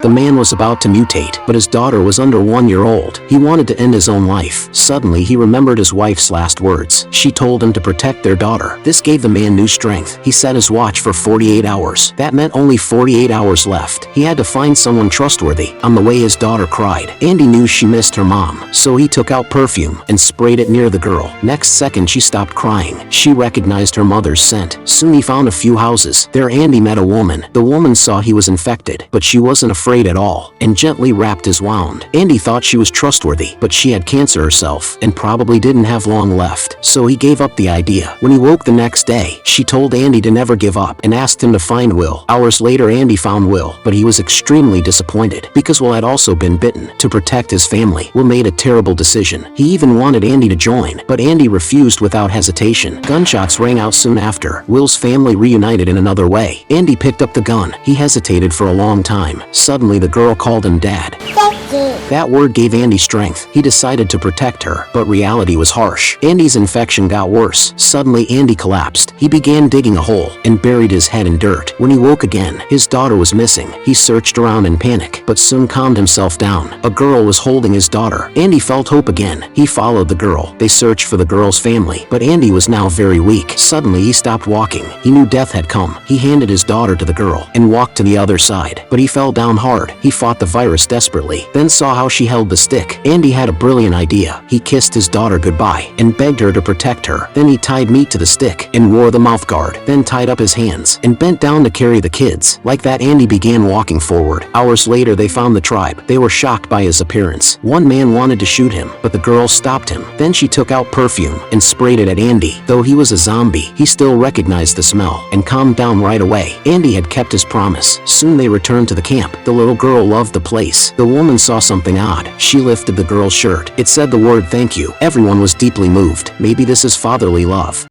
The man was about to mutate, but his daughter was under 1 year old. He wanted to end his own life. Suddenly he remembered his wife's last words. She told him to protect their daughter. This gave the man new strength. He set his watch for 48 hours. That meant only 48 hours left. He had to find someone trustworthy. On the way his daughter cried. Andy knew she missed her mom, so he took out perfume and sprayed it near the girl. Next second she stopped crying. She recognized her mother's scent. Soon he found a few houses. There Andy met a woman. The woman saw he was infected, but she wasn't afraid at all, and gently wrapped his wound. Andy thought she was trustworthy, but she had cancer herself, and probably didn't have long left, so he gave up the idea. When he woke the next day, she told Andy to never give up, and asked him to find Will. Hours later Andy found Will, but he was extremely disappointed, because Will had also been bitten. To protect his family, Will made a terrible decision. He even wanted Andy to join, but Andy refused without hesitation. Gunshots rang out soon after. Will's family reunited in another way. Andy picked up the gun. He hesitated for a long time. Suddenly the girl called him Dad. That word gave Andy strength. He decided to protect her, but reality was harsh. Andy's infection got worse. Suddenly Andy collapsed. He began digging a hole and buried his head in dirt. When he woke again, his daughter was missing. He searched around in panic, but soon calmed himself down. A girl was holding his daughter. Andy felt hope again. He followed the girl. They searched for the girl's family, but Andy was now very weak. Suddenly he stopped walking. He knew death had come. He handed his daughter to the girl and walked to the other side, but he fell down hard. He fought the virus desperately, then saw how she held the stick. Andy had a brilliant idea. He kissed his daughter goodbye and begged her to protect her. Then he tied meat to the stick and wore the mouth guard, then tied up his hands and bent down to carry the kids. Like that, Andy began walking forward. Hours later they found the tribe. They were shocked by his appearance. One man wanted to shoot him, but the girl stopped him. Then she took out perfume and sprayed it at Andy. Though he was a zombie, he still recognized the smell and calmed down right away. Andy had kept his promise. Soon they returned to the camp. The little girl loved the place. The woman saw something odd. She lifted the girl's shirt. It said the word thank you. Everyone was deeply moved. Maybe this is fatherly love.